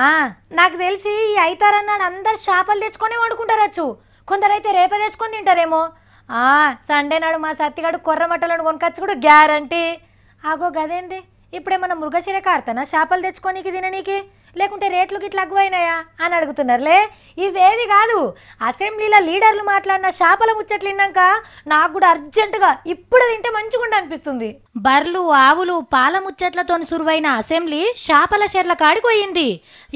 ఆ నాకు తెలిసి ఈ అయితారన్నాడు అందరు చేపలు తెచ్చుకొని వండుకుంటారచ్చు, కొందరైతే రేపే తెచ్చుకొని తింటారేమో. సండే నాడు మా సత్తిగాడు కొర్రమట్టలను కొనుకొచ్చు కూడా గ్యారంటీ. ఆగో గదేంది, ఇప్పుడేమన్నా మృగశిర కార్తనా చేపలు తెచ్చుకోనీకి తిననీకి, లేకుంటే రేట్లు గిట్ల అగ్గువైనాయా అని అడుగుతున్నారులే. ఇవేవి కాదు, అసెంబ్లీలో లీడర్లు మాట్లాడిన చేపల ముచ్చట్లు విన్నాక నాకు కూడా అర్జెంటుగా ఇప్పుడు తింటే మంచిగుండ అనిపిస్తుంది. బర్లు ఆవులు పాల ముచ్చట్లతో సురువైన అసెంబ్లీ చేపల చెర్ల కాడిపోయింది.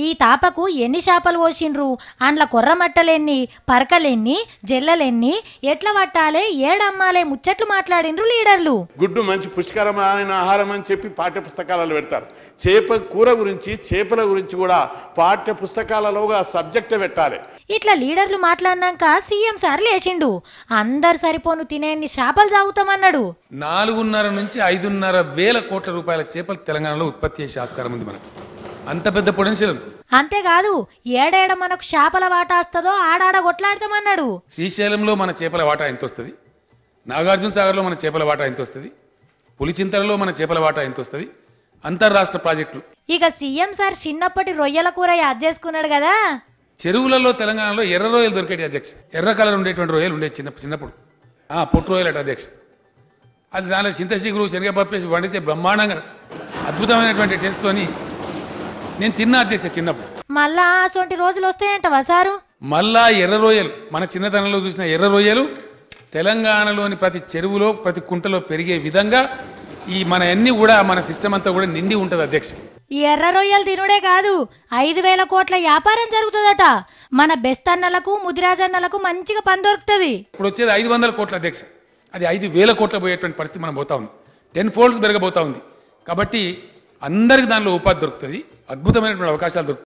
ఈ తాపకు ఎన్ని చేపలు పోసిండ్రు, అండ్ల కొర్రమట్టలెన్ని, పరకలెన్ని, జల్లలెన్ని, ఎట్ల పట్టాలే, ఏడమ్మాలే ముచ్చట్లు మాట్లాడిండ్రు లీడర్లు. గుడ్డు మంచి పుష్కరమైన ఆహారం అని చెప్పి పాఠ్య పుస్తకాలలో పెడతారు. చేప కూర గురించి, చేపల గురించి కూడా పాఠ్య పుస్తకాలలోగా సబ్జెక్ట్ పెట్టాలి. ఇట్లా లీడర్లు మాట్లాడినాక సీఎం సార్ లేచిండు. అందరు సరిపోను తినేన్ని చేపలు సాగుతామన్నాడు. 4.5 నుంచి 5.5 వేల కోట్ల రూపాయల చేపలు తెలంగాణలో ఉత్పత్తి చేసే ఆస్కారం ఉంది మనకు. అంత పెద్ద పొటెన్షియల్ ఉంది. అంతేకాదు, ఏడేడ మనకు చేపల వాటా వస్తుందో ఆడాడ కొట్లాడతామన్నాడు. శ్రీశైలంలో మన చేపల వాటా ఎంత వస్తుంది, నాగార్జున సాగర్లో మన చేపల వాటా ఎంత వస్తుంది, పులిచింతలలో మన చేపల వాటా ఎంత వస్తుంది, అంతర్రాష్ట్ర ప్రాజెక్టులు. ఇక సీఎం సార్ చిన్నప్పటి రొయ్యల కూర యాద్ చేసుకున్నాడు కదా. చెరువులలో తెలంగాణలో ఎర్ర రొయ్యలు దొరికేటి అధ్యక్ష. ఎర్ర కలర్ ఉండేటువంటి రొయ్యలు ఉండేది చిన్నప్పుడు. పొట్టు రొయ్యలు అట అధ్యక్ష. అది దానిలో చింతశీగురు శనగపప్పు వేసి వండితే బ్రహ్మాండంగా అద్భుతమైనటువంటి టేస్ట్తోని నేను తిన్నా అధ్యక్ష చిన్నప్పుడు. మళ్ళా అసొంటి రోజులు వస్తాయంటవా సారు? మళ్ళా ఎర్ర రొయ్యలు, మన చిన్నతనంలో చూసిన ఎర్ర రొయ్యలు తెలంగాణలోని ప్రతి చెరువులో ప్రతి కుంటలో పెరిగే విధంగా ఈ మన అన్ని కూడా మన సిస్టమ్ అంతా కూడా నిండి ఉంటుంది అధ్యక్ష. ఈ ఎర్ర రొయ్యలు తినుడే కాదు, 5,000 కోట్ల వ్యాపారం జరుగుతుందట. మన బెస్తన్నలకు ముదిరాజన్నలకు మంచిగా పని దొరుకుతుంది. ఇప్పుడు వచ్చేది 500 కోట్ల అధ్యక్ష. అది 5,000 కోట్ల పోయేటువంటి పరిస్థితి మనం పోతా ఉంది. 10 ఫోల్డ్స్ పెరగబోతా ఉంది. కాబట్టి అందరికి దానిలో ఉపాధి దొరుకుతుంది, అద్భుతమైనటువంటి అవకాశాలు దొరుకుతాయి.